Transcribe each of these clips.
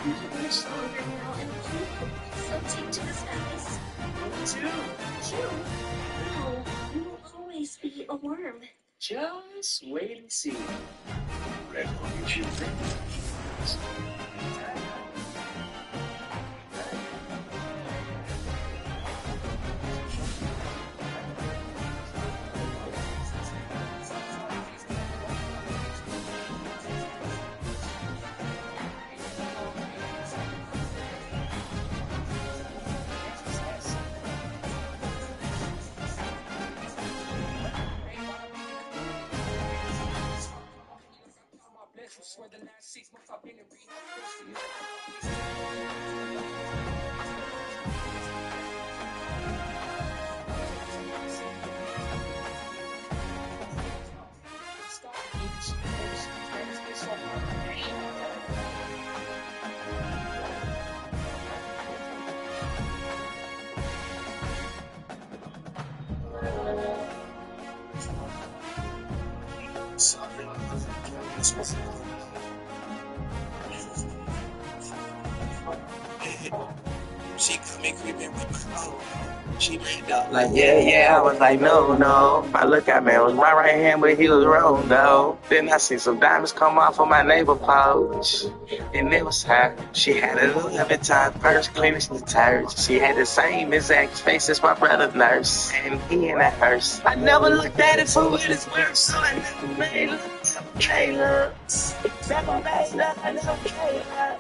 You are stronger now and beautiful, so take to the skies. Two. You? No, you will always be a worm. Just wait and see. Red Monkey Children. For the last 6 months I've been in rehab. She come creeping with my phone. She made up like, yeah. I was like, no. My lookout man was my right hand, but he was wrong, though. Then I seen some diamonds come off of my neighbor pouch. And it was her. She had a little appetite, purse clean as the turd. She had the same exact face as my brother nurse. And he in that hearse. I never looked at it for what it's worth, so I never made love. Never made love, I never made love.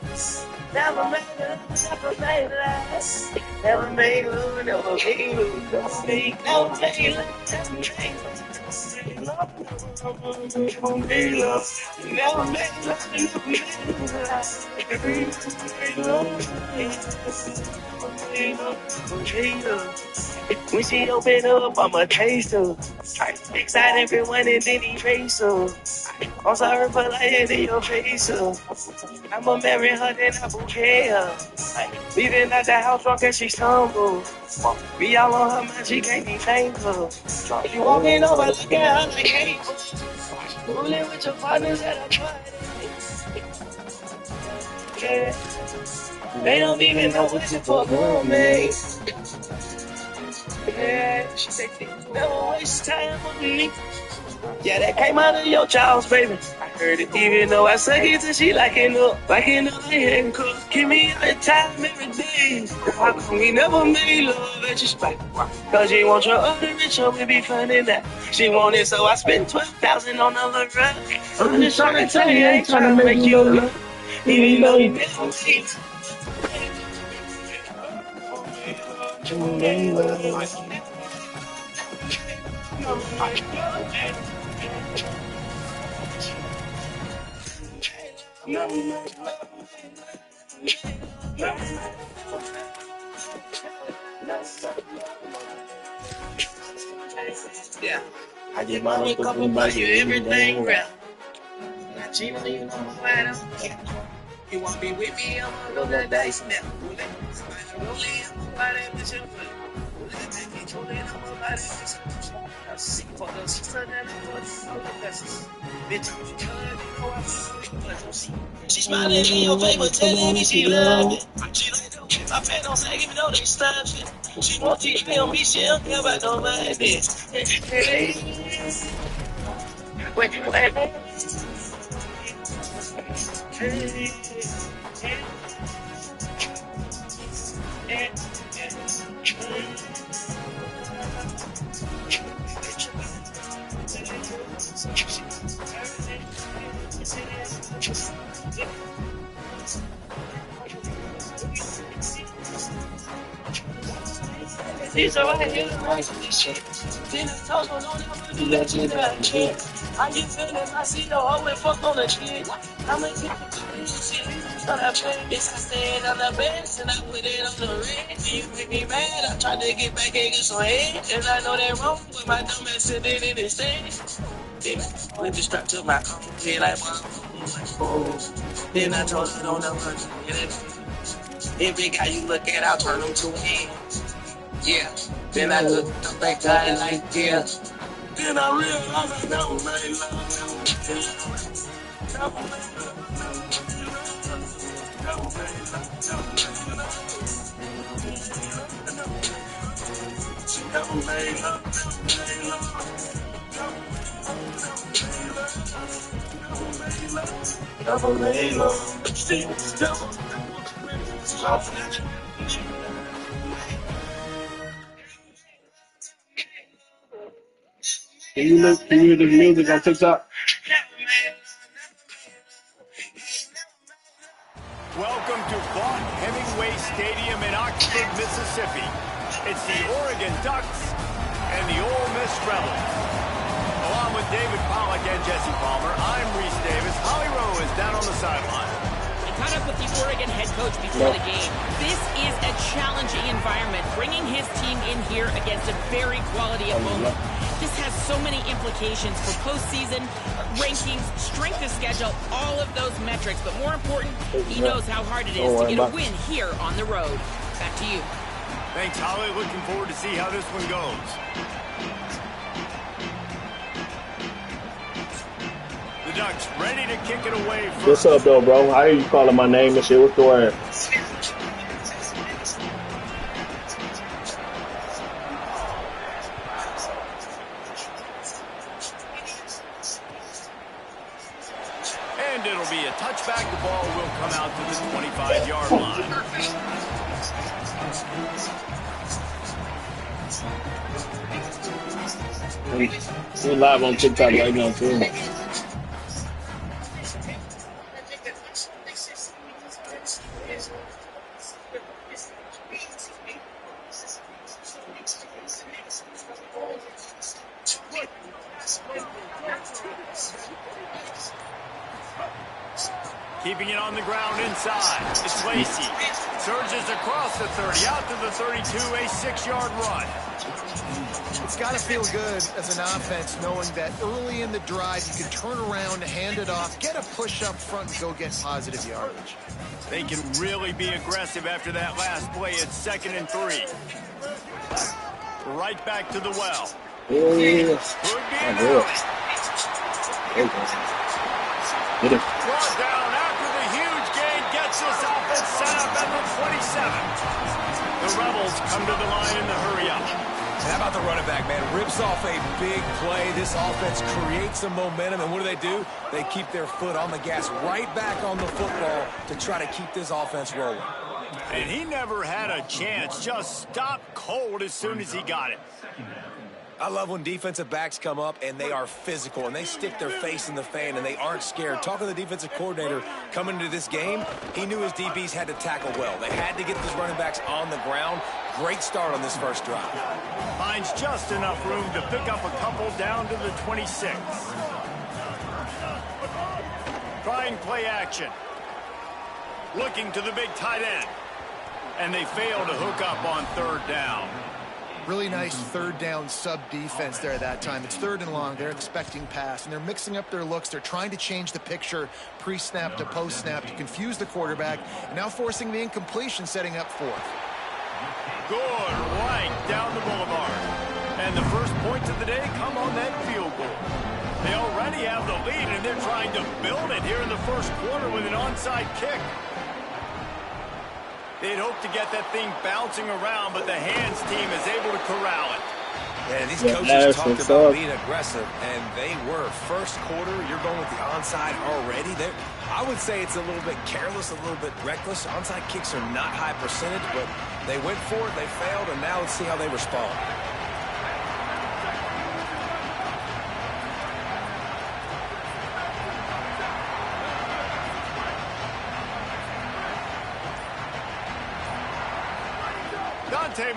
Never made love, never made love. Never made love, never made love. Never made love, never made love. Never made love, never made love. When she open up, I'ma taste her. Excite everyone and then erase her. I'm sorry for lying in your face, I'ma marry her, then I bouquet her. Leaving out the house drunk and she's tumble. Be all on her mind, she can't be thankful. She walking over, look at her like hateful. Fooling with your partners at a party. Yeah. They don't even know what to put on me. Yeah, she said, never waste time on me. Yeah, that came out of your child's baby. I heard it even though I suck it till she liking up like and cook. Give me all the time every day. How come we never made love at your spot? Cause you want your other rich, so we be funding that. She want it, so I spent 12,000 on a rug. I'm just trying to tell you, I ain't trying to make you look. Even though you never made yeah, I get my make up and buy you everything real. Not cheap, you know why I don't care. You want me with me, I'm gonna go that dice now. See for the sister that she's smiling in your face, but telling me she loved it. She like no kids, I pay no say, even though they stop shit. She won't teach me on me, she don't care about no mind this. Wait. These are right here, right this shit. Then I told her, don't ever do that shit that shit. How you feeling? I see the hoe and fuck on the shit. I'ma get the shit. So that bitch, I stand on the bench and I put it on the red. You make me mad, I tried to get back and get some head. And I know that wrong, but my dumb ass sitting in the stand. Then I put the strap to my head like one. Then I told her, don't ever do it. Every guy you look at, I'll turn him to a hand. Yeah, then I looked up that guy like, yeah. Then I realized I never made love, never Can you hear the music on TikTok? Welcome to Vaught Hemingway Stadium in Oxford, Mississippi. It's the Oregon Ducks and the Ole Miss Rebels. Along with David Pollack and Jesse Palmer, I'm Reese Davis. Holly Rowe is down on the sideline. I caught up with the Oregon head coach before the game. This is a challenging environment, bringing his team in here against a very quality opponent. This has so many implications for postseason, rankings, strength of schedule, all of those metrics. But more important, he knows how hard it is to get a win here on the road. Back to you. Thanks, Holly. Looking forward to see how this one goes. The Ducks ready to kick it away first. What's up, though, bro? I hear you calling my name and shit. What's the word? And it'll be a touchback. The ball will come out to the 25-yard line. We're live on TikTok right now, too. Keeping it on the ground inside. It's Lacey. Surges across the 30, out to the 32, a 6-yard run. It's got to feel good as an offense knowing that early in the drive you can turn around, hand it off, get a push up front, and go get positive yardage. They can really be aggressive after that last play. It's 2nd and 3. Right back to the well. Could be an early. Brought down after the huge gain, gets this offense set up at the 27. The Rebels come to the line in the hurry-up. How about the running back, man? Rips off a big play. This offense creates some momentum, and what do? They keep their foot on the gas, right back on the football to try to keep this offense rolling. And he never had a chance, just stopped cold as soon as he got it. I love when defensive backs come up and they are physical and they stick their face in the fan and they aren't scared. Talking to the defensive coordinator coming into this game, he knew his DBs had to tackle well. They had to get these running backs on the ground. Great start on this first drive. Finds just enough room to pick up a couple down to the 26. Trying play action. Looking to the big tight end. And they fail to hook up on 3rd down. Really nice 3rd down sub defense there that time. It's 3rd and long. They're expecting pass, and they're mixing up their looks. They're trying to change the picture pre-snap to post-snap to confuse the quarterback, and now forcing the incompletion, setting up 4th. Good right down the boulevard. And the first points of the day come on that field goal. They already have the lead, and they're trying to build it here in the first quarter with an onside kick. They'd hoped to get that thing bouncing around, but the hands team is able to corral it. Yeah, these coaches talked about being aggressive, and they were. First quarter, you're going with the onside already. I would say it's a little bit careless, a little bit reckless. Onside kicks are not high percentage, but they went for it, they failed, and now let's see how they respond.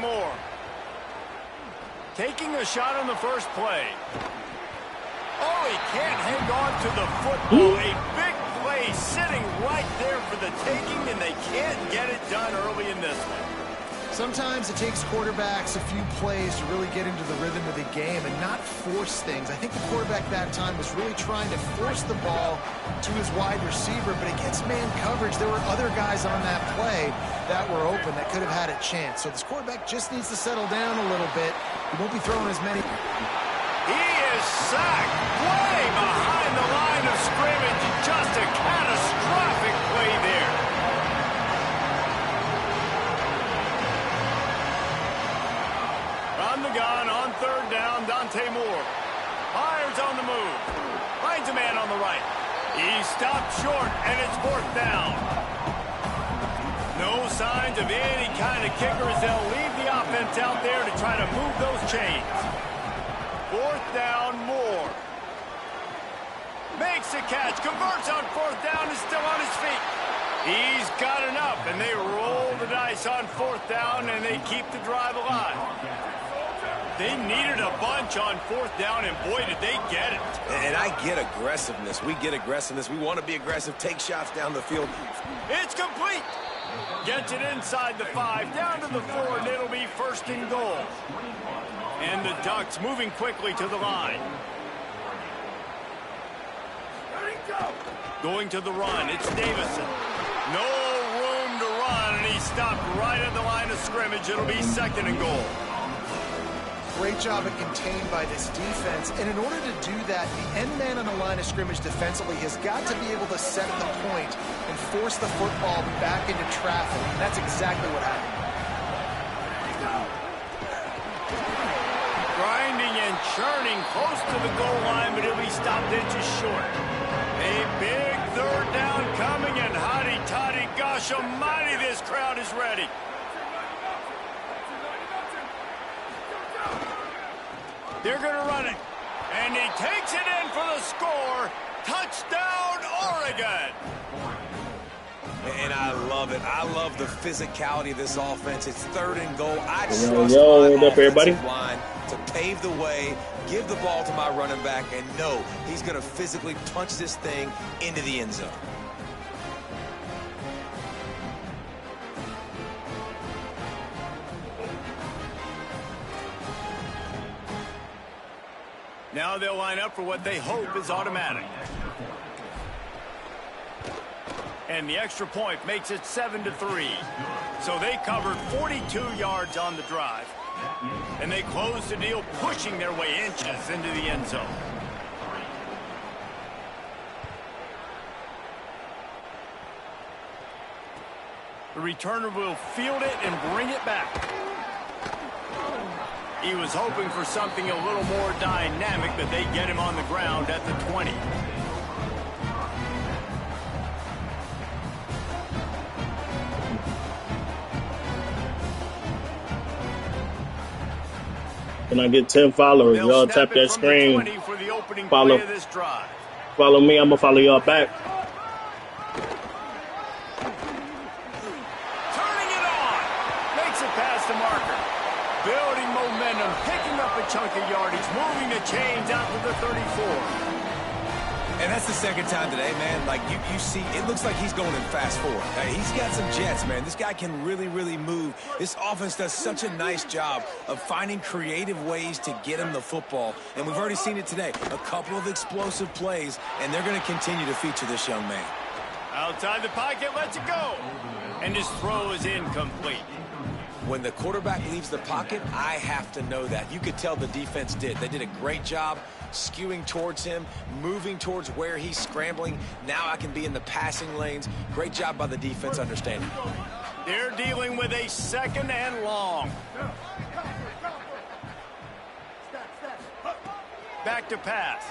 Moore taking a shot on the first play. Oh, he can't hang on to the football. A big play sitting right there for the taking, and they can't get it done early in this one. Sometimes it takes quarterbacks a few plays to really get into the rhythm of the game and not force things. I think the quarterback that time was really trying to force the ball to his wide receiver, but against man coverage, there were other guys on that play that were open that could have had a chance. So this quarterback just needs to settle down a little bit. He won't be throwing as many. He is sacked way behind the line of scrimmage. Just a catastrophic play there. the gun on third down. Dante Moore fires on the move. Finds a man on the right. He stopped short, and it's fourth down. No signs of any kind of kickers. They'll leave the offense out there to try to move those chains. Fourth down, Moore. Makes a catch, converts on fourth down, is still on his feet. He's got enough, and they roll the dice on fourth down, and they keep the drive alive. They needed a bunch on fourth down, and boy, did they get it. And I get aggressiveness. We get aggressiveness. We want to be aggressive, take shots down the field. It's complete. Gets it inside the 5, down to the 4, and it'll be first and goal. And the Ducks moving quickly to the line. Going to the run, it's Davison. No room to run, and he stopped right at the line of scrimmage. It'll be second and goal. Great job at contained by this defense. And in order to do that, the end man on the line of scrimmage defensively has got to be able to set the point and force the football back into traffic. And that's exactly what happened. Grinding and churning close to the goal line, but he'll be stopped inches short. A big third down coming, and hotty-toddy, gosh almighty, this crowd is ready. They're going to run it, and he takes it in for the score. Touchdown, Oregon. And I love it. I love the physicality of this offense. It's third and goal. I trust my offensive line to pave the way, give the ball to my running back, and know he's going to physically punch this thing into the end zone. Now they'll line up for what they hope is automatic. And the extra point makes it 7-3. So they covered 42 yards on the drive. And they close the deal, pushing their way inches into the end zone. The returner will field it and bring it back. He was hoping for something a little more dynamic, but they get him on the ground at the 20. Can I get 10 followers? Y'all tap that screen. Follow me. I'm going to follow y'all back. Turning it on. Makes it past the marker. Building momentum, picking up a chunk of yardage, moving the chains out to the 34. And that's the second time today, man. Like, you see, it looks like he's going in fast forward. He's got some jets, man. This guy can really, really move. This offense does such a nice job of finding creative ways to get him the football. And we've already seen it today. A couple of explosive plays, and they're going to continue to feature this young man. Outside the pocket, lets it go. And his throw is incomplete. When the quarterback leaves the pocket, I have to know that. You could tell the defense did. They did a great job skewing towards him, moving towards where he's scrambling. Now I can be in the passing lanes. Great job by the defense understanding. They're dealing with a second and long. Back to pass.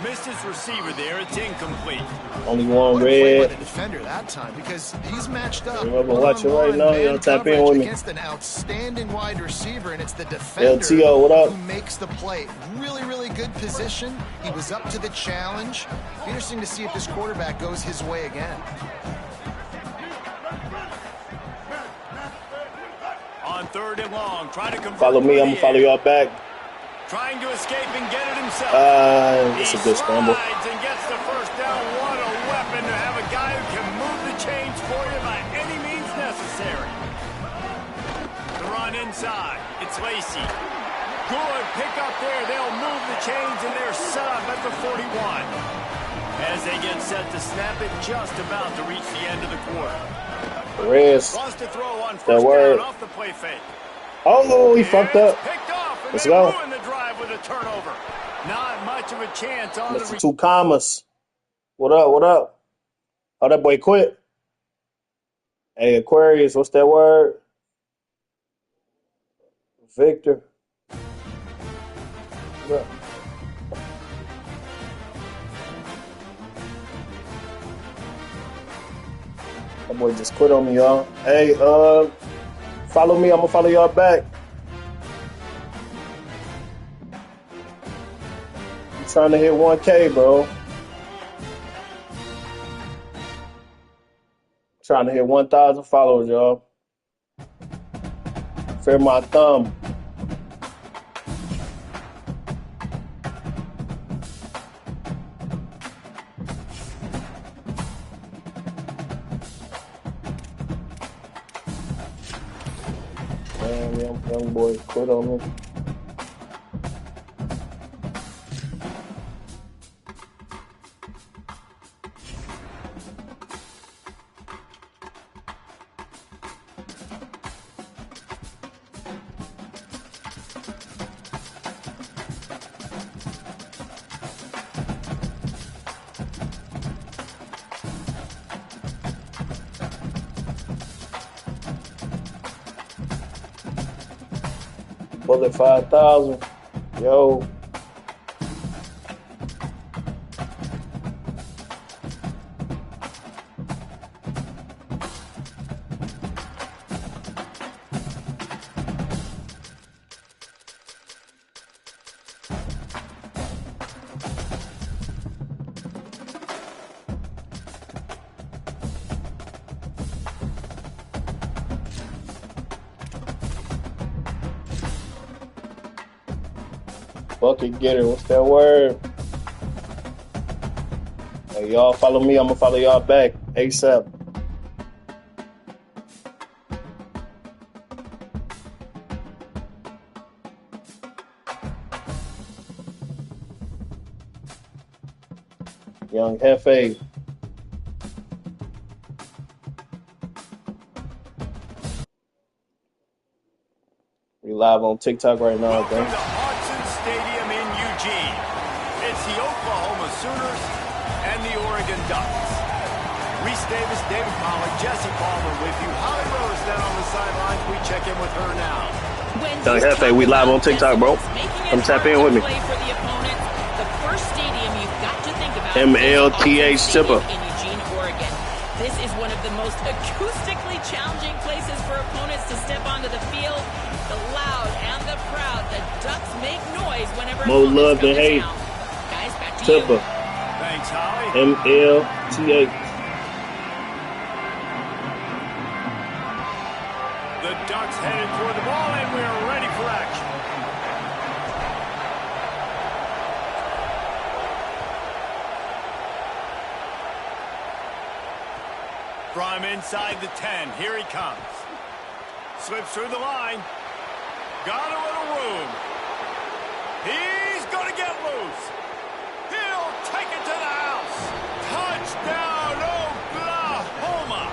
Missed his receiver there. It's incomplete. Only one red. red. The defender that time because he's matched up. I'm watching right now. Y'all tap in with me. Against an outstanding wide receiver, and it's the defender LTO, what up? who makes the play. Really, really good position. He was up to the challenge. Interesting to see if this quarterback goes his way again. On third and long, trying to convert. Follow me. I'm gonna follow y'all back. Trying to escape and get it himself. It's a good scramble. He slides and gets the first down. What a weapon to have a guy who can move the chains for you by any means necessary. The run inside. It's Lacey. Good pick up there. They'll move the chains, and they're set up at the 41. As they get set to snap it, just about to reach the end of the quarter. Reds. Lost a throw on first down off the play fake. Oh, he fucked up. Let's go. The drive with a turnover. Not much of a chance on Mr. Two commas. What up? What up? Oh, that boy quit. Hey, Aquarius, what's that word? Victor. What up? That boy just quit on me, y'all. Hey, follow me. I'm gonna follow y'all back. I'm trying to hit 1K, bro. Trying to hit 1,000 followers, y'all. Fear my thumb. Damn, young boy quit on me. Bullet 5,000. Yo. Bucket getter, what's that word? Hey, y'all follow me, I'm gonna follow y'all back ASAP. Young Hefe. We live on TikTok right now, I think. Stadium in Eugene. It's the Oklahoma Sooners and the Oregon Ducks. Reese Davis, David Pollack, Jesse Palmer with you. Holly Rose down on the sidelines. We check in with her now. Young Hefe, we live on TikTok, bro. Come tap in with me. The first stadium you've got to think about MLTH Tipper. in Eugene, Oregon. This is one of the most acoustically challenging places for opponents to step onto the field. The loud and the proud, the Ducks make noise whenever More love than hate. Guys, back to Tipper. you. Thanks, Holly. MLTH. The Ducks headed toward the ball, and we are ready for action. From inside the 10, here he comes. Slips through the line. Got a little room. He's going to get loose. He'll take it to the house. Touchdown, Oklahoma.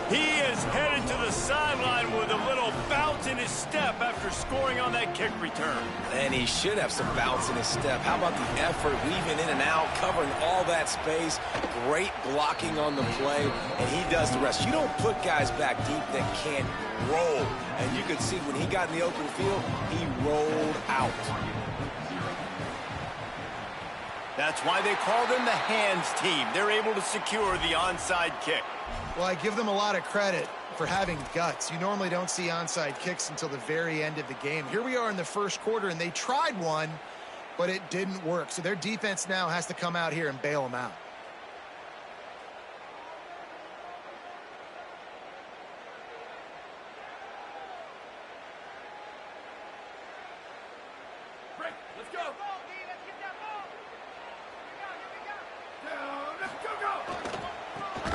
He is headed to the sideline with a little bounce in his step after scoring on that kick return. And he should have some bounce in his step. How about the effort, weaving in and out, covering all that space. Great blocking on the play, and he does the rest. You don't put guys back deep that can't roll. And you could see when he got in the open field, he rolled out. That's why they call them the hands team. They're able to secure the onside kick. Well, I give them a lot of credit for having guts. You normally don't see onside kicks until the very end of the game. Here we are in the first quarter, and they tried one, but it didn't work. So their defense now has to come out here and bail them out. Let's go.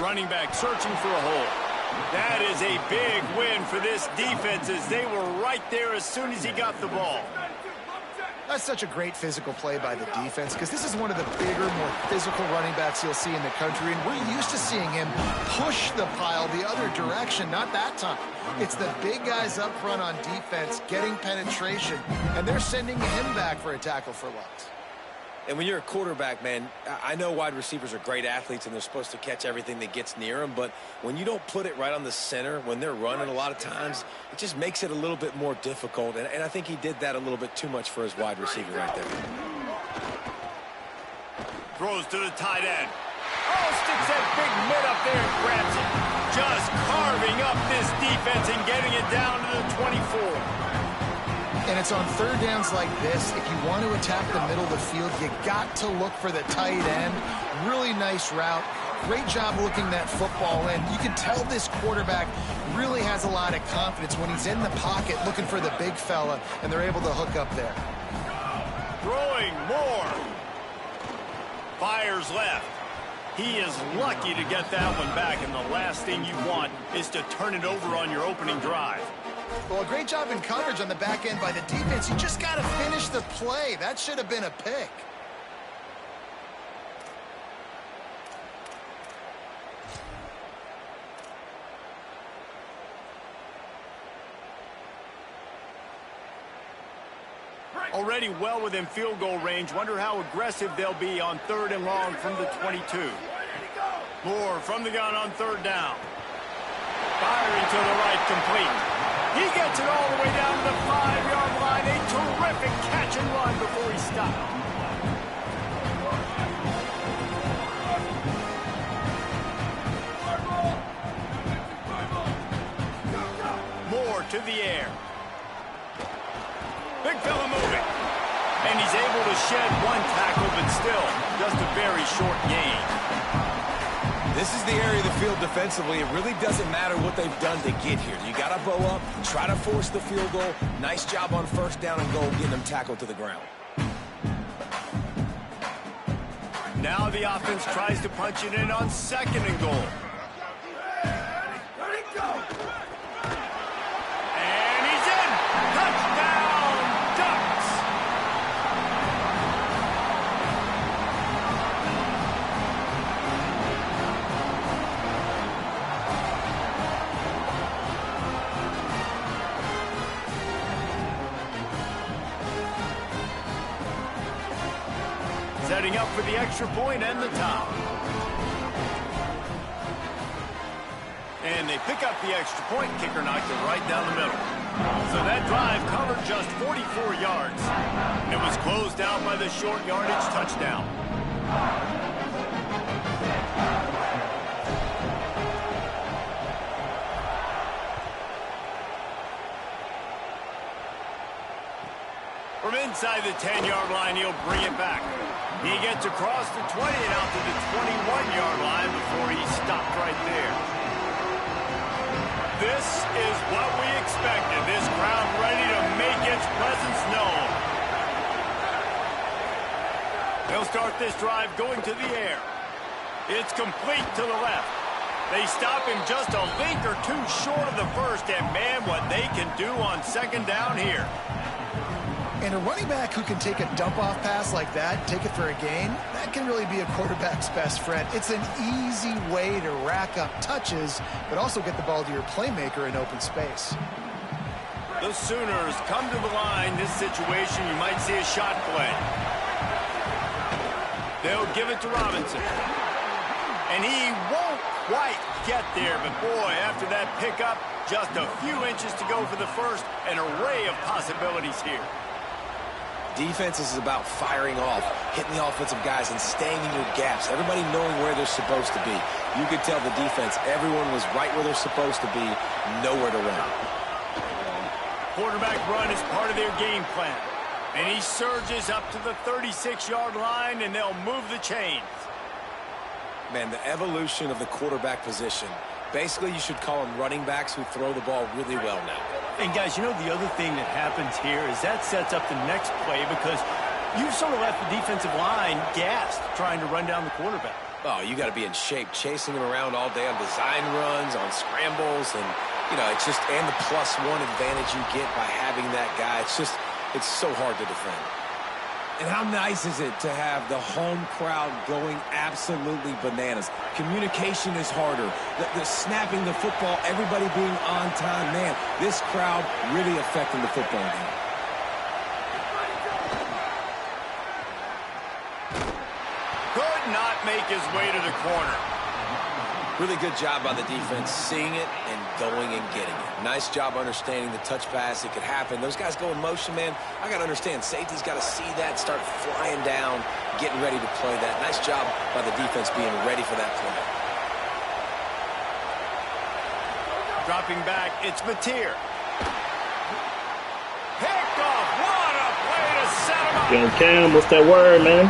Running back searching for a hole. That is a big win for this defense as they were right there as soon as he got the ball. That's such a great physical play by the defense because this is one of the bigger, more physical running backs you'll see in the country, and we're used to seeing him push the pile the other direction. Not that time. It's the big guys up front on defense getting penetration, and they're sending him back for a tackle for loss. And when you're a quarterback, man, I know wide receivers are great athletes and they're supposed to catch everything that gets near them, but when you don't put it right on the center, when they're running a lot of times, it just makes it a little bit more difficult. And I think he did that a little bit too much for his wide receiver right there. Throws to the tight end. Oh, sticks that big mid up there and grabs it. Just carving up this defense and getting it down to the 24. And it's on third downs like this. If you want to attack the middle of the field, you got to look for the tight end. Really nice route. Great job looking that football in. You can tell this quarterback really has a lot of confidence when he's in the pocket looking for the big fella, and they're able to hook up there. Throwing more. Fires left. He is lucky to get that one back, and the last thing you want is to turn it over on your opening drive. Well, a great job in coverage on the back end by the defense. You just got to finish the play. That should have been a pick. Already well within field goal range. Wonder how aggressive they'll be on 3rd and long from the 22. Moore from the gun on 3rd down. Firing to the right, complete. He gets it all the way down to the 5-yard line. A terrific catch and run before he stopped. Moore to the air. Big fella moving. And he's able to shed one tackle, but still just a very short gain. This is the area of the field defensively. It really doesn't matter what they've done to get here. You got to bow up, try to force the field goal. Nice job on 1st down and goal, getting them tackled to the ground. Now the offense tries to punch it in on 2nd and goal. And he's in! Touchdown, Ducks! Setting up for the extra point and the top. And they pick up the extra point. Kicker knocked it right down the middle. So that drive covered just 44 yards. And it was closed out by the short yardage touchdown. From inside the 10-yard line, he'll bring it back. He gets across the 20 and out to the 21-yard line before he stopped right there. This is what we expected. This crowd ready to make its presence known. They'll start this drive going to the air. It's complete to the left. They stop him just a link or two short of the first, and man, what they can do on 2nd down here. And a running back who can take a dump-off pass like that, take it for a gain, that can really be a quarterback's best friend. It's an easy way to rack up touches, but also get the ball to your playmaker in open space. The Sooners come to the line. This situation, you might see a shot play. They'll give it to Robinson. And he won't quite get there, but boy, after that pickup, just a few inches to go for the first. An array of possibilities here. Defense is about firing off, hitting the offensive guys, and staying in your gaps. Everybody knowing where they're supposed to be. You could tell the defense, everyone was right where they're supposed to be, nowhere to run. Quarterback run is part of their game plan. And he surges up to the 36-yard line, and they'll move the chains. Man, the evolution of the quarterback position. Basically, you should call them running backs who throw the ball really well now. And guys, you know the other thing that happens here is that sets up the next play because you've sort of left the defensive line gassed trying to run down the quarterback. Oh, you got to be in shape, chasing him around all day on design runs, on scrambles, and, you know, it's just, and the +1 advantage you get by having that guy. It's so hard to defend. And how nice is it to have the home crowd going absolutely bananas? Communication is harder. The snapping the football, everybody being on time. Man, this crowd really affecting the football game. his way to the corner. Really good job by the defense, seeing it and going and getting it. Nice job understanding the touch pass. It could happen. Those guys go in motion, man. I got to understand. Safety's got to see that, start flying down, getting ready to play that. Nice job by the defense being ready for that play. Dropping back, it's Mateer. Picked off. What a play to set him up. Yo, Cam, what's that word, man?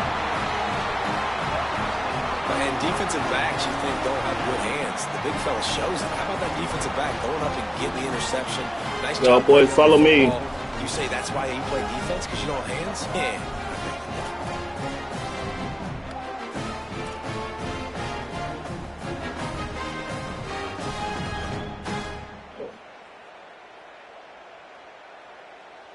And defensive backs, you think, don't have good hands. The big fella shows it. How about that defensive back going up and getting the interception? Nice job. Yo, boys, follow me. You say that's why you play defense, because you don't have hands? Yeah.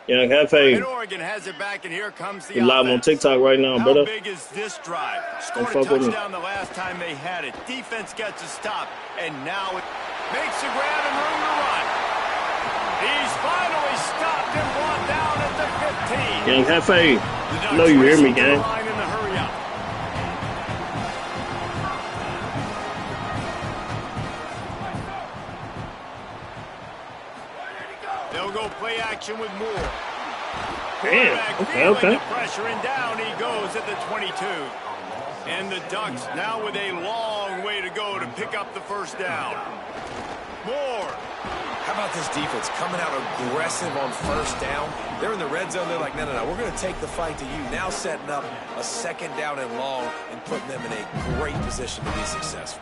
Young Hefe, And Oregon has it back, and here comes the we live on offense. TikTok right now, How brother. big is this drive? Scored a fuck with me. touchdown the last time they had it. Defense gets a stop, and now it makes a grab and room to run. He's finally stopped and brought down at the 15. Young Hefe, The I know you hear me, Ducks racing to the gang. line in the hurry up. They'll go play action with Moore. Damn, Quarterback okay, feeling okay. the pressure, and down he goes at the 22. And the Ducks now with a long way to go to pick up the first down. Moore. How about this defense coming out aggressive on first down? They're in the red zone. They're like, no, we're going to take the fight to you. Now setting up a second down and long and putting them in a great position to be successful.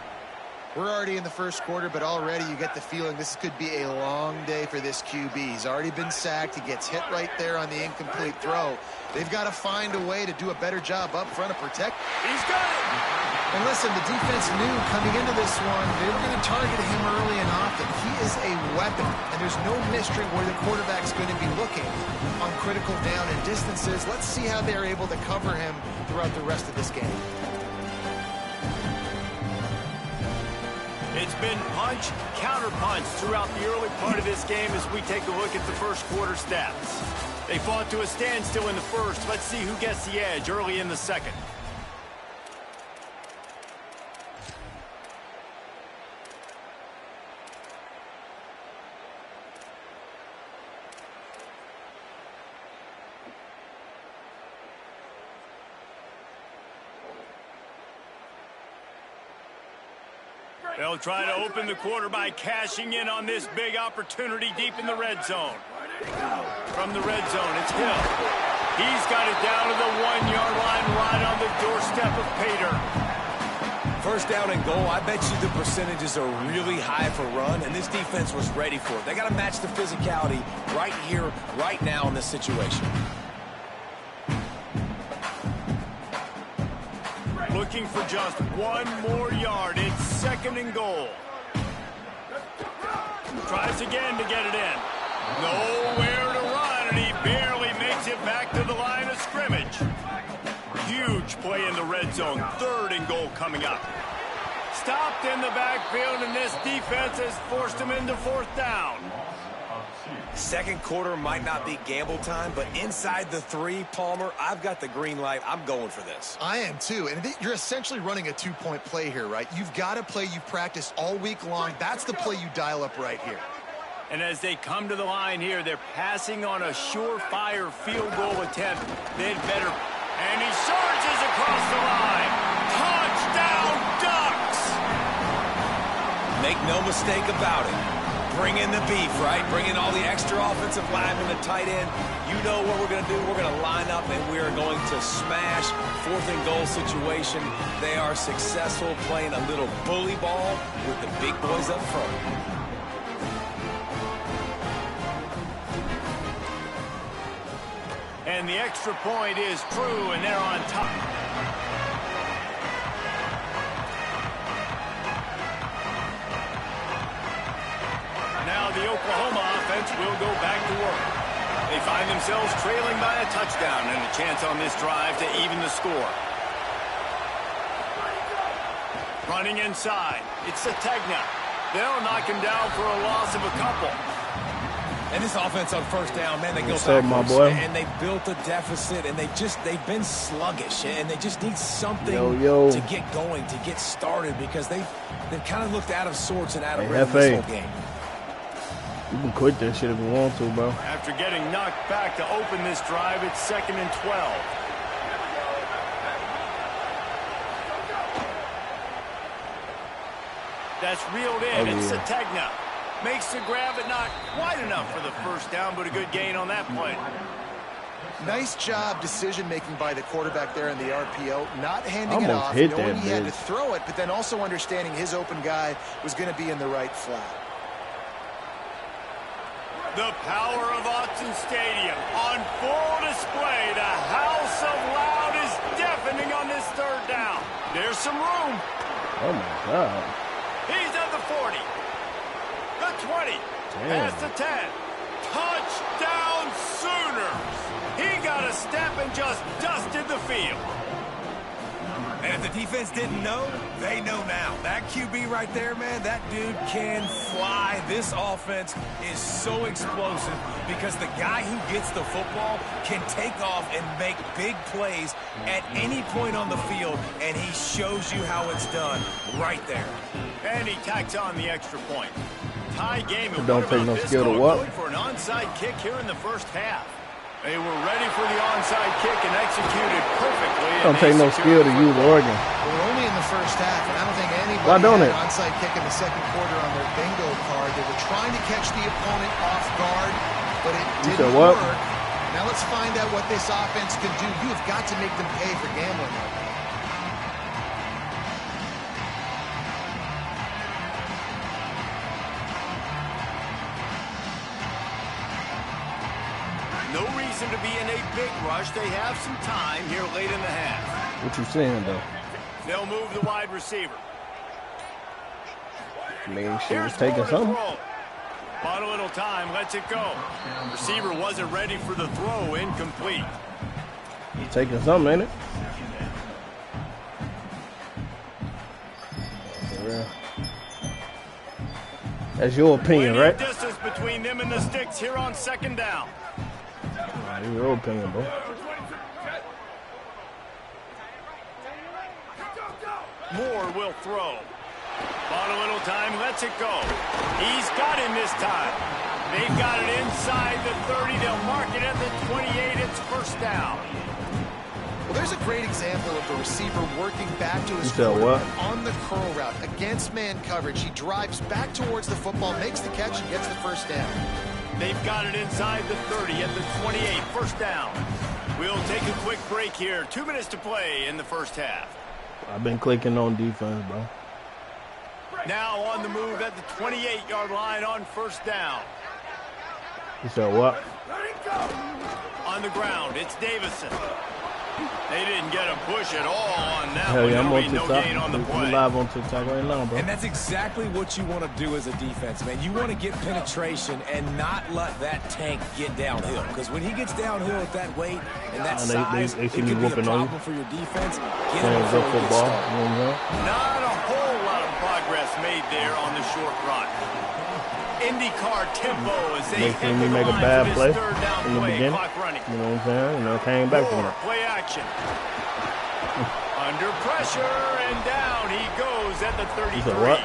We're already in the first quarter, but already you get the feeling this could be a long day for this QB. He's already been sacked. He gets hit right there on the incomplete throw. They've got to find a way to do a better job up front of protect. He's got it. And listen, the defense knew coming into this one, they were going to target him early and often. He is a weapon, and there's no mystery where the quarterback's going to be looking on critical down and distances. Let's see how they're able to cover him throughout the rest of this game. It's been punch, counter-punch throughout the early part of this game as we take a look at the first quarter stats. They fought to a standstill in the first. Let's see who gets the edge early in the second. They'll try to open the quarter by cashing in on this big opportunity deep in the red zone. From the red zone, it's Hill. He's got it down to the 1-yard line right on the doorstep of Pater. First down and goal, I bet you the percentages are really high for run, and this defense was ready for it. They got to match the physicality right here, right now in this situation. Looking for just one more yard. It's second and goal. Tries again to get it in. Nowhere to run, and he barely makes it back to the line of scrimmage. Huge play in the red zone. Third and goal coming up. Stopped in the backfield, and this defense has forced him into fourth down. Second quarter might not be gamble time, but inside the 3, Palmer, I've got the green light. I'm going for this. I am too, and you're essentially running a 2-point play here, right? You've got a play you've practiced all week long. That's the play you dial up right here. And as they come to the line here, they're passing on a surefire field goal attempt. They'd better. And he surges across the line. Touchdown, Ducks! Make no mistake about it. Bring in the beef, right? Bring in all the extra offensive linemen, the tight end. You know what we're going to do. We're going to line up, and we are going to smash fourth and goal situation. They are successful playing a little bully ball with the big boys up front. And the extra point is true, and they're on top. Now the Oklahoma offense will go back to work. They find themselves trailing by a touchdown and a chance on this drive to even the score. Running inside, it's Sategna. They'll knock him down for a loss of a couple. And this offense on first down, man, they go What's up, backwards, my boy? and they built a deficit, and they've been sluggish, and they just need something to get going, to get started, because they've kind of looked out of sorts and out of rhythm this whole game. You can quit that shit if you want to, bro. After getting knocked back to open this drive, it's 2nd and 12. That's reeled in. It's Sategna. Makes the grab, but not quite enough for the first down, but a good gain on that play. Nice job decision-making by the quarterback there in the RPO. Not handing it off, knowing he had to throw it, but then also understanding his open guy was going to be in the right flat. The power of Autzen Stadium on full display. The house of loud is deafening on this third down. There's some room. Oh, my God. He's at the 40. The 20. Past the 10. Touchdown Sooners. He got a step and just dusted the field. And if the defense didn't know, they know now. That QB right there, man, that dude can fly. This offense is so explosive because the guy who gets the football can take off and make big plays at any point on the field, and he shows you how it's done right there. And he tacks on the extra point. Tie game. It don't take no skill to what? For an onside kick here in the first half. They were ready for the onside kick and executed perfectly. Don't take no skill to use Oregon. We're only in the first half, and I don't think anybody had an onside kick in the second quarter on their bingo card. They were trying to catch the opponent off guard, but it didn't work. Now let's find out what this offense can do. You have got to make them pay for gambling. No reason to be in a big rush. They have some time here late in the half. What you saying, though? They'll move the wide receiver. I mean, she was taking something. Bought a little time, lets it go. Receiver wasn't ready for the throw, incomplete. Taking something, ain't it? For real. That's your opinion, right? Distance between them and the sticks here on second down. Your opinion, bro. Moore will throw. Bought a little time, lets it go. He's got him this time. They've got it inside the 30. They'll mark it at the 28. It's first down. Well, there's a great example of the receiver working back to his quarterback on the curl route against man coverage. He drives back towards the football, makes the catch, and gets the first down. They've got it inside the 30 at the 28. First down. We'll take a quick break here. 2 minutes to play in the first half. I've been clicking on defense, bro. Now on the move at the 28-yard line on first down. You said what? On the ground, it's Davison. They didn't get a push at all on that Hell one. yeah, I'm on No gain on the TikTok. play. We're live on TikTok right now, bro. And that's exactly what you want to do as a defense, man. You want to get penetration and not let that tank get downhill. Because when he gets downhill at that weight and that size, they it see could me be a whooping on problem you. for your defense. Get Playing him before good he gets football. started. You know what I'm saying? Not a whole lot of progress made there on the short run. IndyCar tempo as they Making me make a bad play in the beginning. Clock running. You know what I'm saying? And I came back from it. Play action. Under pressure and down he goes at the 33. You said what?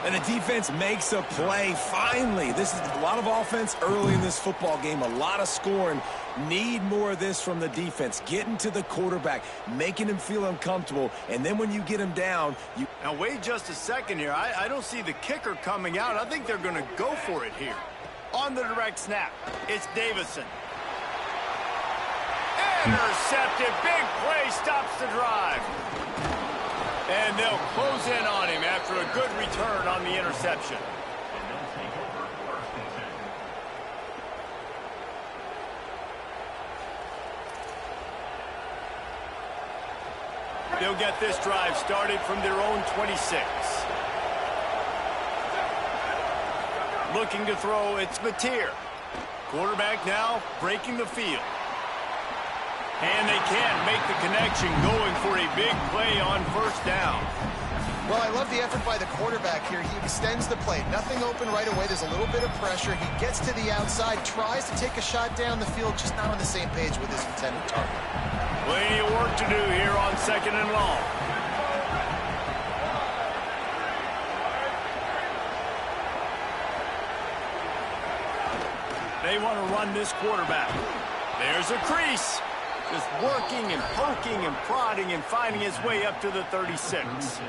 And the defense makes a play. Finally, this is a lot of offense early in this football game, a lot of scoring. Need more of this from the defense. Getting to the quarterback, making him feel uncomfortable, and then when you get him down, you... Now wait just a second here. I don't see the kicker coming out. I think they're going to go for it here. On the direct snap, it's Davison. Intercepted. Big play stops the drive. And they'll close in on him after a good return on the interception. They'll get this drive started from their own 26. Looking to throw, it's Mateer. Quarterback now breaking the field. And they can't make the connection, going for a big play on first down. Well, I love the effort by the quarterback here. He extends the play. Nothing open right away. There's a little bit of pressure. He gets to the outside, tries to take a shot down the field, just not on the same page with his intended target. Plenty of work to do here on 2nd and long. They want to run this quarterback. There's a crease. Just working and poking and prodding and finding his way up to the 36.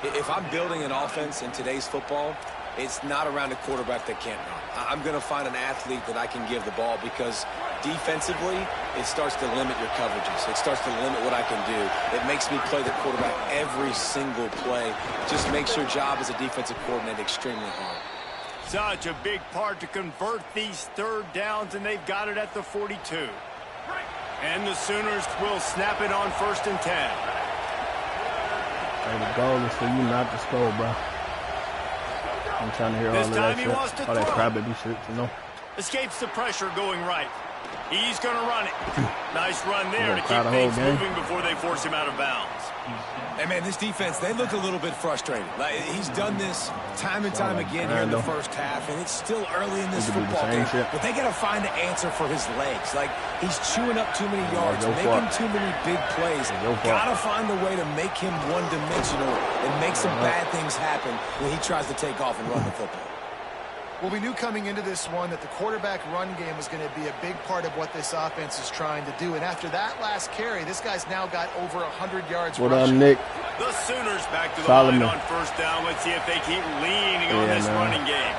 If I'm building an offense in today's football, it's not around a quarterback that can't run. I'm going to find an athlete that I can give the ball because defensively, it starts to limit your coverages. It starts to limit what I can do. It makes me play the quarterback every single play. Just makes your job as a defensive coordinator extremely hard. Such a big part to convert these 3rd downs, and they've got it at the 42. And the Sooners will snap it on 1st and 10. Hey, the goal is for you not to score, bro. I'm trying to hear all of that shit. All that crybaby shit, you know? Escapes the pressure going right. He's going to run it. Nice run there to keep things moving before they force him out of bounds. Hey, man, this defense, they look a little bit frustrated. Like, he's done this time and time again here in the first half, and it's still early in this football game. But they got to find an answer for his legs. Like, he's chewing up too many yards, making too many big plays. Got to find a way to make him one-dimensional and make some bad things happen when he tries to take off and run the football. Well, we knew coming into this one that the quarterback run game was going to be a big part of what this offense is trying to do. And after that last carry, this guy's now got over 100 yards rushing. What up, Nick? The Sooners back to the line on 1st down. Let's see if they keep leaning on this running game.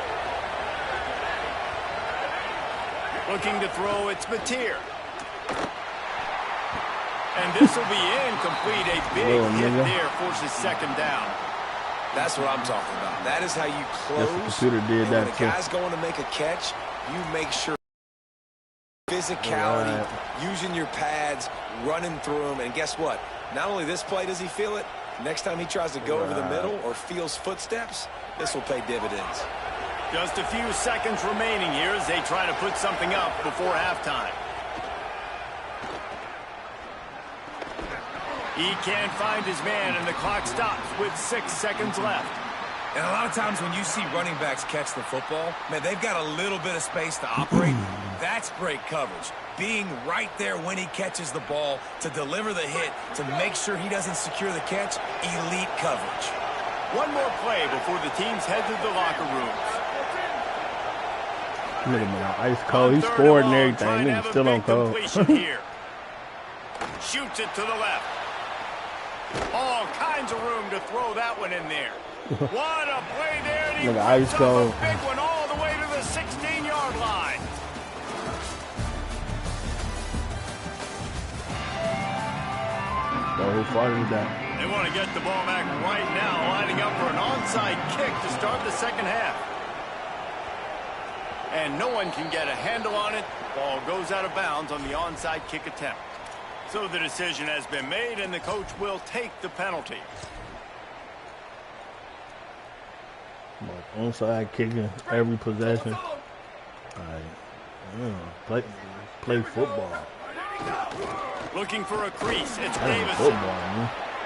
Looking to throw, it's Mateer. And this will be incomplete. A big hit there forces 2nd down. That's what I'm talking about. That is how you close. Yes, the computer did that when a guy's going to make a catch, you make sure physicality, using your pads, running through them. And guess what? Not only this play does he feel it, next time he tries to go over the middle or feels footsteps, this will pay dividends. Just a few seconds remaining here as they try to put something up before halftime. He can't find his man, and the clock stops with 6 seconds left. And a lot of times when you see running backs catch the football, man, they've got a little bit of space to operate. That's great coverage. Being right there when he catches the ball to deliver the hit, to make sure he doesn't secure the catch, elite coverage. One more play before the teams head to the locker rooms. Look at him, ice cold. He scored and everything. He's still on cold. Shoots it to the left. All kinds of room to throw that one in there. What a play there. And he look, ice cold. A big one all the way to the 16-yard line. Who far is that? They want to get the ball back right now, lining up for an onside kick to start the 2nd half. And no one can get a handle on it. Ball goes out of bounds on the onside kick attempt. So the decision has been made, and the coach will take the penalty. Onside kicking every possession. Play football. Looking for a crease. It's Davis.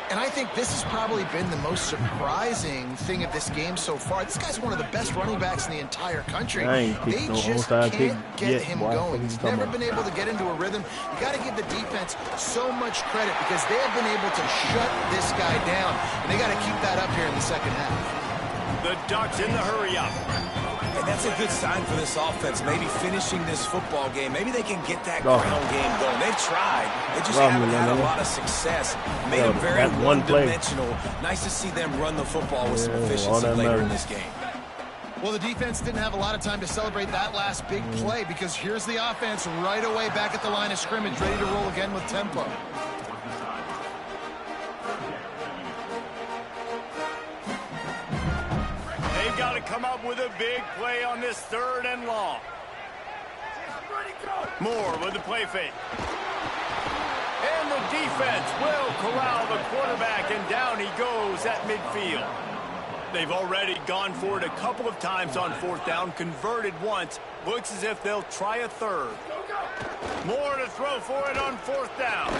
And I think this has probably been the most surprising thing of this game so far. This guy's one of the best running backs in the entire country. They just can't get him going. He's never been able to get into a rhythm. You got to give the defense so much credit because they have been able to shut this guy down. And they got to keep that up here in the 2nd half. The Ducks in the hurry-up. And that's a good sign for this offense. Maybe finishing this football game. Maybe they can get that ground game going. They've tried. They just haven't had a lot of success. Made them very one-dimensional. Nice to see them run the football with some efficiency later in this game. Well, the defense didn't have a lot of time to celebrate that last big play because here's the offense right away back at the line of scrimmage, ready to roll again with tempo. Got to come up with a big play on this 3rd and long. Moore with the play fake. And the defense will corral the quarterback, and down he goes at midfield. They've already gone for it a couple of times on 4th down, converted once. Looks as if they'll try a 3rd. Moore to throw for it on 4th down.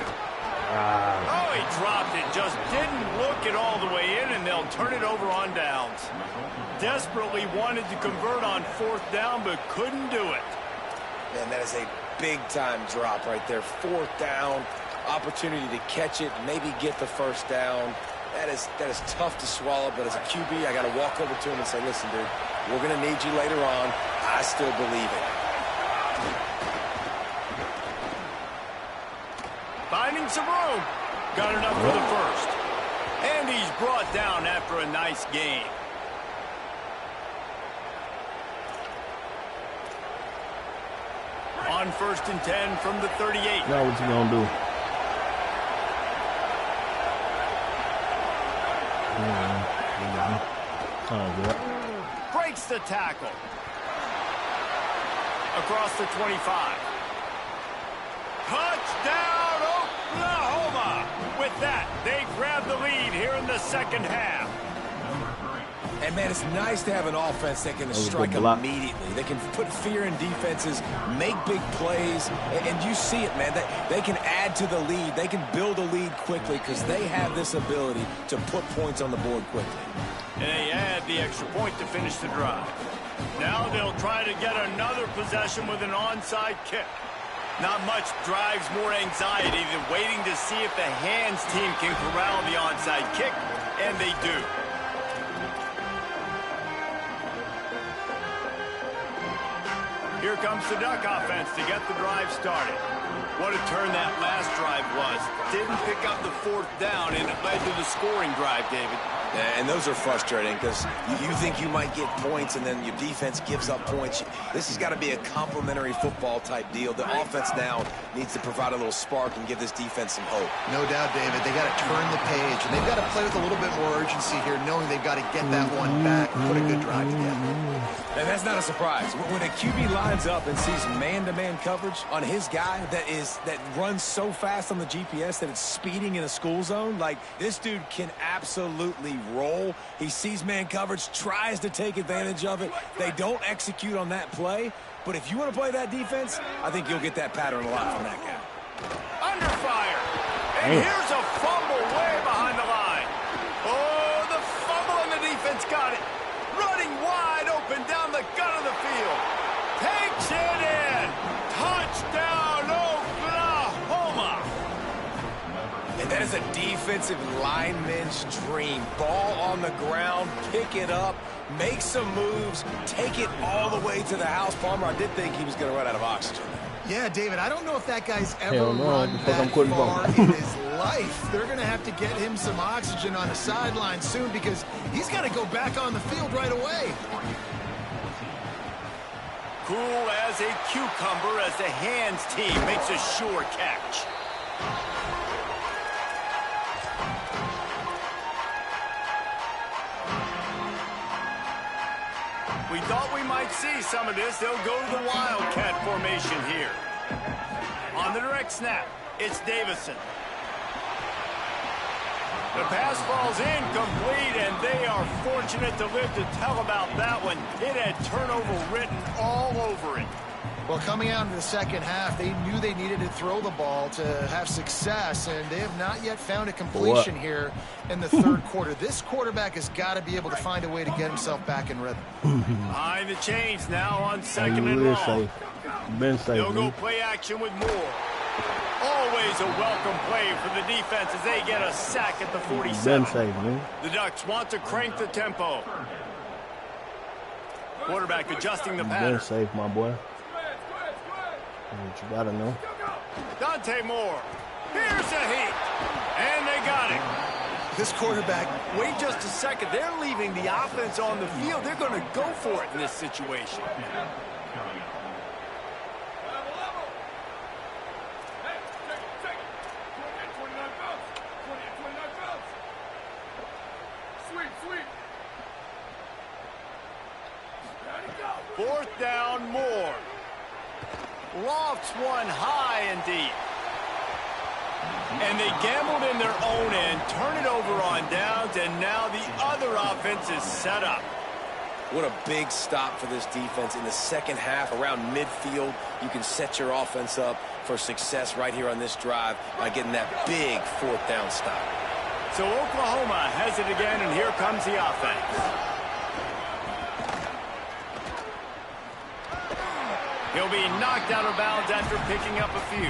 Oh, he dropped it. Just didn't look it all the way in, and they'll turn it over on downs. Desperately wanted to convert on 4th down, but couldn't do it. Man, that is a big-time drop right there. 4th down, opportunity to catch it, maybe get the 1st down. That is tough to swallow, but as a QB, I got to walk over to him and say, listen, dude, we're going to need you later on. I still believe it. Finding some room. Got enough for the 1st. And he's brought down after a nice gain. On 1st and 10 from the 38. Now what you gonna do? Breaks the tackle. Across the 25. Touchdown, Oklahoma! With that, they grab the lead here in the 2nd half. And, man, it's nice to have an offense that can strike immediately. They can put fear in defenses, make big plays, and you see it, man. They can add to the lead. They can build a lead quickly because they have this ability to put points on the board quickly. And they add the extra point to finish the drive. Now they'll try to get another possession with an onside kick. Not much drives more anxiety than waiting to see if the hands team can corral the onside kick, and they do. Here comes the Duck offense to get the drive started. What a turn that last drive was. Didn't pick up the 4th down, and it led to the scoring drive, David. Yeah, and those are frustrating because you think you might get points and then your defense gives up points. This has got to be a complementary football type deal. The offense now needs to provide a little spark and give this defense some hope. No doubt, David. They got to turn the page, and they've got to play with a little bit more urgency here, knowing they've got to get that one back and put a good drive together. And that's not a surprise. When a QB lines up and sees man-to-man coverage on his guy that runs so fast on the GPS that it's speeding in a school zone, like this dude can absolutely roll. He sees man coverage, tries to take advantage of it. They don't execute on that play, but if you want to play that defense, I think you'll get that pattern a lot from that guy. Under fire. And here's a fumble way behind the line. Oh, the fumble and the defense got it. Running wide open down the gut of the field. Takes it in. Touchdown, Oklahoma. And that is a defensive lineman's dream. Ball on the ground, pick it up, make some moves, take it all the way to the house. Palmer, I did think he was going to run out of oxygen. Yeah, David, I don't know if that guy's ever run that far in his life. They're going to have to get him some oxygen on the sideline soon because he's got to go back on the field right away. Cool as a cucumber as the hands team makes a sure catch. We thought we might see some of this. They'll go to the Wildcat formation here. On the direct snap, it's Davison. The pass falls incomplete, and they are fortunate to live to tell about that one. It had turnover written all over it. Well, coming out into the 2nd half, they knew they needed to throw the ball to have success, and they have not yet found a completion here in the 3rd quarter. This quarterback has got to be able to find a way to get himself back in rhythm. Behind the chains now on 2nd and long. They'll go play action with Moore. Always a welcome play for the defense as they get a sack at the 47. The Ducks want to crank the tempo. Quarterback adjusting the pattern. Safe, my boy. What you gotta know. Dante Moore. Here's a heat. And they got it. This quarterback. Wait just a second. They're leaving the offense on the field. They're going to go for it in this situation. Fourth down, Moore. Lofts one high and deep. And they gambled in their own end, turn it over on downs, and now the other offense is set up. What a big stop for this defense in the 2nd half. Around midfield, you can set your offense up for success right here on this drive by getting that big 4th down stop. So Oklahoma has it again, and here comes the offense. He'll be knocked out of bounds after picking up a few.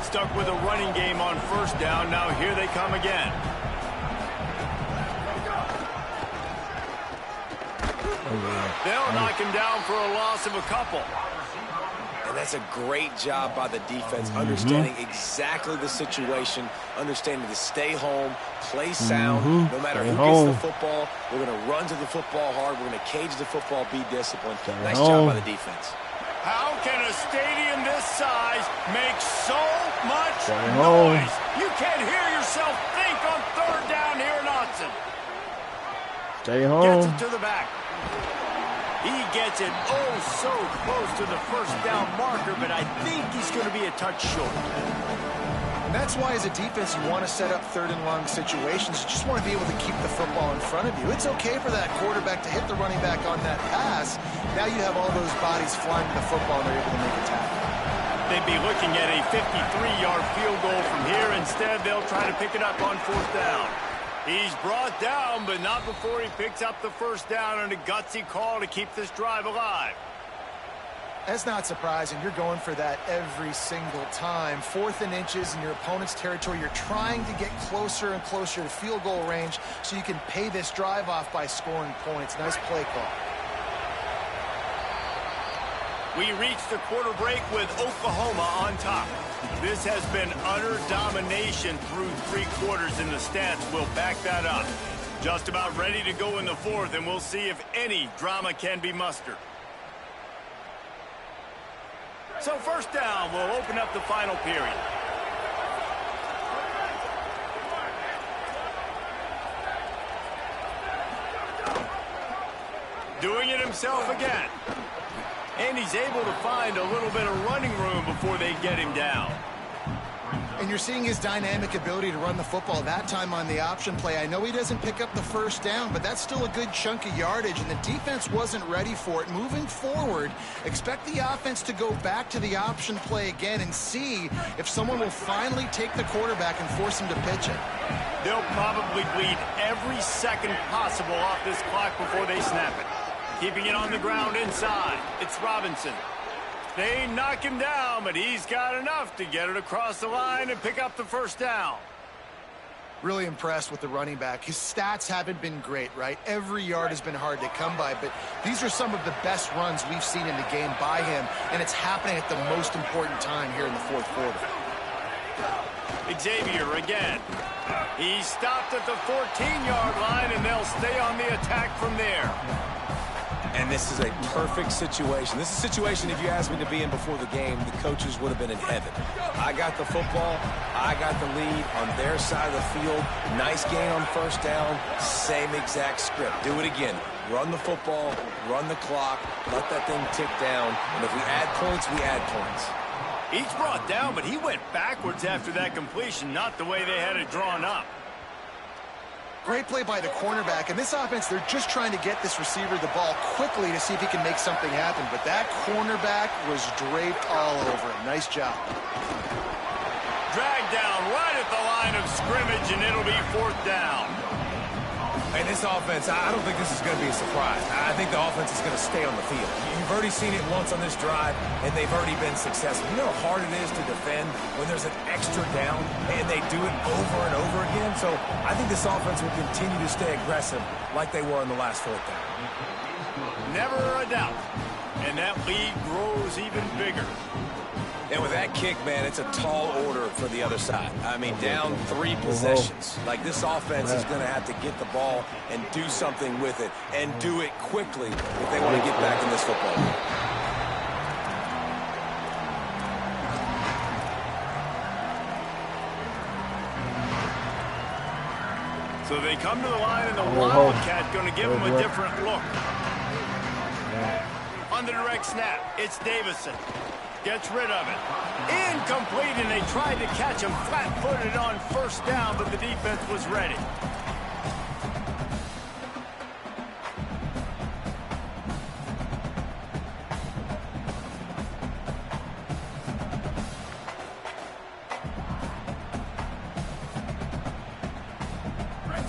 Stuck with a running game on 1st down. Now here they come again. They'll knock him down for a loss of a couple. And that's a great job by the defense, understanding exactly the situation, understanding to stay home, play sound, no matter who gets the football. We're going to run to the football hard. We're going to cage the football, be disciplined. Nice job by the defense. How can a stadium this size make so much noise? You can't hear yourself think on 3rd down here in Autzen. Stay home. Gets it to the back. He gets it so close to the 1st down marker, but I think he's going to be a touch short. And that's why, as a defense, you want to set up 3rd and long situations. You just want to be able to keep the football in front of you. It's okay for that quarterback to hit the running back on that pass. Now you have all those bodies flying to the football, and they're able to make a tackle. They'd be looking at a 53-yard field goal from here. Instead, they'll try to pick it up on 4th down. He's brought down, but not before he picks up the 1st down, and a gutsy call to keep this drive alive. That's not surprising. You're going for that every single time. 4th and inches in your opponent's territory. You're trying to get closer and closer to field goal range so you can pay this drive off by scoring points. Nice play call. We reach the quarter break with Oklahoma on top. This has been utter domination through 3 quarters, and the stats will back that up. Just about ready to go in the 4th, and we'll see if any drama can be mustered. So 1st down will open up the final period. Doing it himself again. And he's able to find a little bit of running room before they get him down. And you're seeing his dynamic ability to run the football, that time on the option play. I know he doesn't pick up the 1st down, but that's still a good chunk of yardage, and the defense wasn't ready for it. Moving forward, expect the offense to go back to the option play again and see if someone will finally take the quarterback and force him to pitch it. They'll probably bleed every second possible off this clock before they snap it. Keeping it on the ground inside. It's Robinson. They knock him down, but he's got enough to get it across the line and pick up the 1st down. Really impressed with the running back. His stats haven't been great, right? Every yard has been hard to come by, but these are some of the best runs we've seen in the game by him, and it's happening at the most important time here in the 4th quarter. Xavier again. He stopped at the 14-yard line, and they'll stay on the attack from there. And this is a perfect situation. This is a situation, if you asked me to be in before the game, the coaches would have been in heaven. I got the football. I got the lead on their side of the field. Nice gain on 1st down. Same exact script. Do it again. Run the football, run the clock, let that thing tick down. And if we add points, we add points. Each brought down, but he went backwards after that completion, not the way they had it drawn up. Great play by the cornerback. In this offense, they're just trying to get this receiver the ball quickly to see if he can make something happen. But that cornerback was draped all over him. Nice job. Dragged down right at the line of scrimmage, and it'll be 4th down. And this offense, I don't think this is going to be a surprise. I think the offense is going to stay on the field. You've already seen it once on this drive, and they've already been successful. You know how hard it is to defend when there's an extra down, and they do it over and over again? So I think this offense will continue to stay aggressive like they were in the last 4th down. Never a doubt. And that lead grows even bigger. And with that kick, man, it's a tall order for the other side. I mean, down 3 possessions. Like, this offense is going to have to get the ball and do something with it, and do it quickly if they want to get back in this football game. So they come to the line, and the Wildcat going to give them a different look. On the direct snap, it's Davison. gets rid of it. Incomplete, and they tried to catch him flat-footed on first down, but the defense was ready.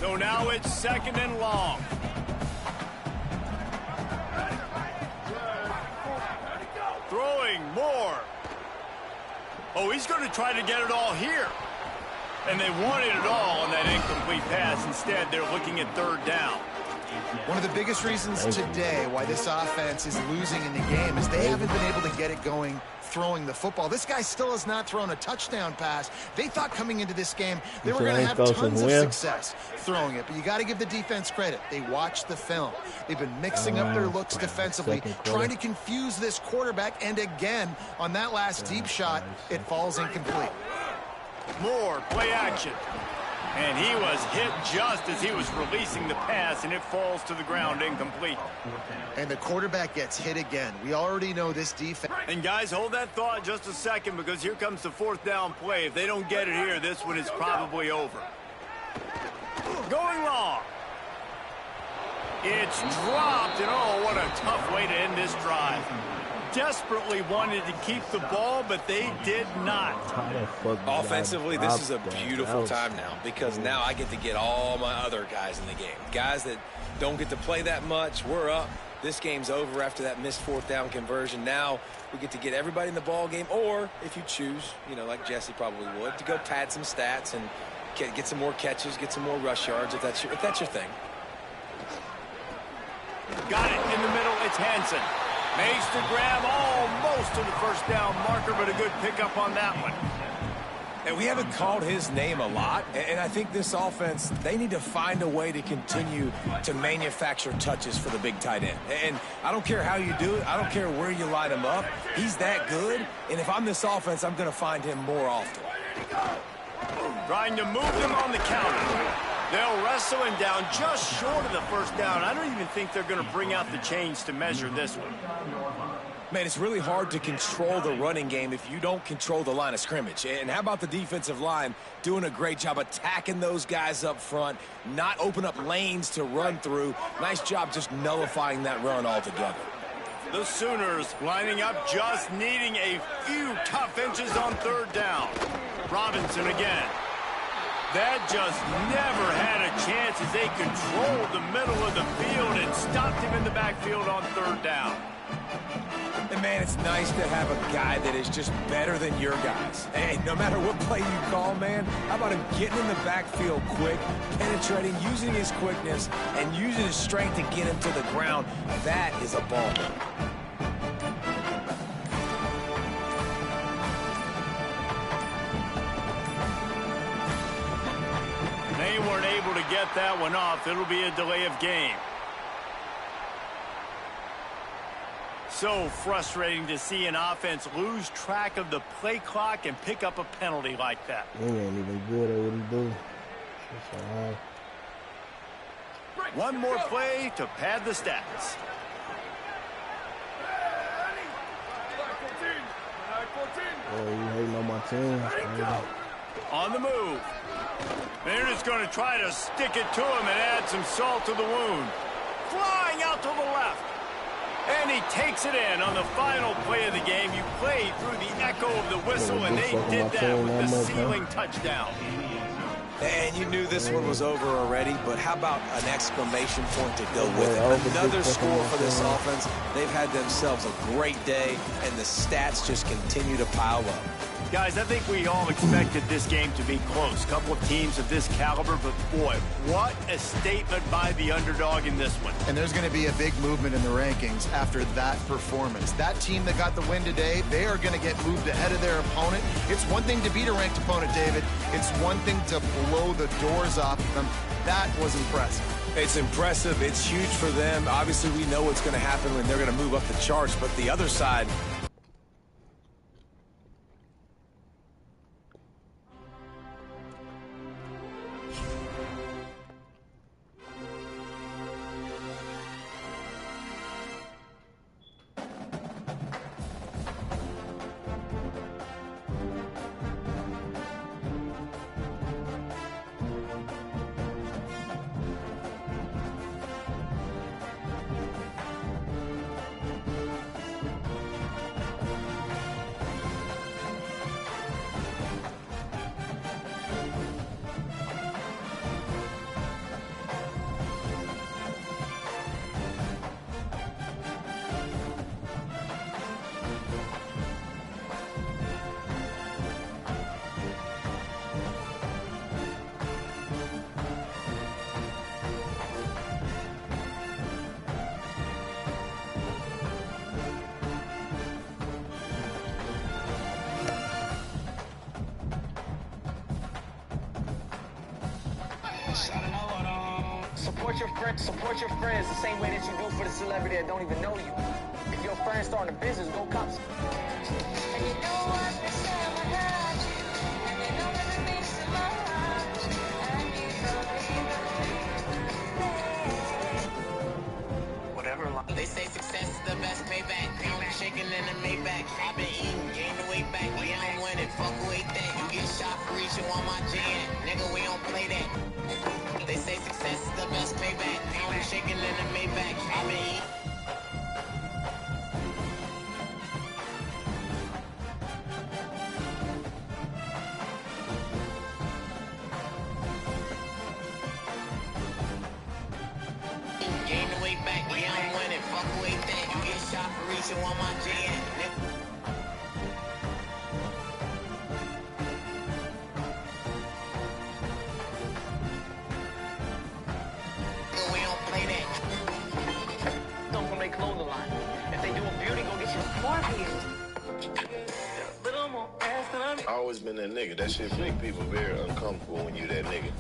So now it's 2nd and long. Throwing more. Oh, he's going to try to get it all here. And they wanted it all on that incomplete pass. Instead, they're looking at 3rd down. One of the biggest reasons today why this offense is losing in the game is they haven't been able to get it going throwing the football. This guy still has not thrown a touchdown pass. They thought coming into this game they were going to have tons of success throwing it, but you got to give the defense credit. They watched the film. They've been mixing up their looks defensively, trying to confuse this quarterback, and again, on that last deep shot, it falls incomplete. More play action. And he was hit just as he was releasing the pass, and it falls to the ground incomplete. And the quarterback gets hit again. We already know this defense. And guys, hold that thought just a second, because here comes the 4th down play. If they don't get it here, this one is probably over. Going long. It's dropped, and oh, what a tough way to end this drive. Desperately wanted to keep the ball, but they did not. Offensively, this is a beautiful time now, because now I get to get all my other guys in the game. Guys that don't get to play that much. We're up. This game's over after that missed 4th down conversion. Now we get to get everybody in the ball game, or if you choose, you know, like Jesse probably would, to go pad some stats and get some more catches, get some more rush yards if that's your thing. Got it in the middle. It's Hansen. Makes the grab almost to the 1st down marker, but a good pickup on that one. And we haven't called his name a lot, and I think this offense, they need to find a way to continue to manufacture touches for the big tight end. And I don't care how you do it. I don't care where you line him up. He's that good, and if I'm this offense, I'm going to find him more often. Trying to move them on the counter. They'll wrestle him down just short of the 1st down. I don't even think they're going to bring out the chains to measure this one. Man, it's really hard to control the running game if you don't control the line of scrimmage. And how about the defensive line doing a great job attacking those guys up front, not open up lanes to run through. Nice job just nullifying that run altogether. The Sooners lining up, just needing a few tough inches on 3rd down. Robinson again. That just never had a chance as they controlled the middle of the field and stopped him in the backfield on 3rd down. And man, it's nice to have a guy that is just better than your guys. Hey, no matter what play you call, man, how about him getting in the backfield quick, penetrating, using his quickness, and using his strength to get him to the ground. That is a ball. They weren't able to get that one off. It'll be a delay of game. So frustrating to see an offense lose track of the play clock and pick up a penalty like that. He ain't even good at what he do. One more play to pad the stats. Oh, you hating on my team? On the move. They're just going to try to stick it to him and add some salt to the wound. Flying out to the left. And he takes it in on the final play of the game. You play through the echo of the whistle, and they did that with the ceiling touchdown. And you knew this one was over already, but how about an exclamation point to go with it? Another score for this offense. They've had themselves a great day, and the stats just continue to pile up. Guys, I think we all expected this game to be close. Couple of teams of this caliber, but boy, what a statement by the underdog in this one. And there's going to be a big movement in the rankings after that performance. That team that got the win today, they are going to get moved ahead of their opponent. It's one thing to beat a ranked opponent, David. It's one thing to blow the doors off them. That was impressive. It's impressive. It's huge for them. Obviously, we know what's going to happen when they're going to move up the charts, but the other side... Support your friends the same way that you do for the celebrity that don't even know you. If your friend's starting a business, go cops. And you know what they say when I hurt you, and you know that it means so much. And you Whatever. They say success is the best payback. Pound chicken in the Maybach. I've been eating, gained the weight back. We don't win it, fuck who ate that. You get shot for reaching on my gin. Nigga, we don't play that. They say success is the best payback. Pound chicken in the Maybach. I've been eating. Gain the weight back, we don't win it, fuck who ate that. You get shot for reaching on my gin. We don't play that. Come from their clothing line. If they do a beauty, go get you more views. Little more ass than I'm. I always been that nigga. That shit make people very uncomfortable when you that nigga.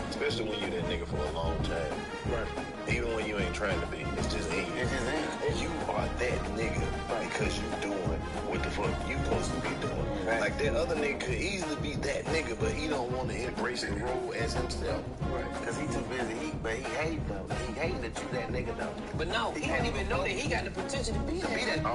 Especially when you that nigga for a long time. Right. Even when you ain't trying to be. It's just in you. It's just in you. You are that nigga because you doing what the fuck you supposed to be doing. Right. Like that other nigga could easily be that nigga, but he don't want to embrace the role as himself. Right. Because he too busy. But he hating though. He hating that you that nigga though. But no, he didn't even know that he got the potential to be that.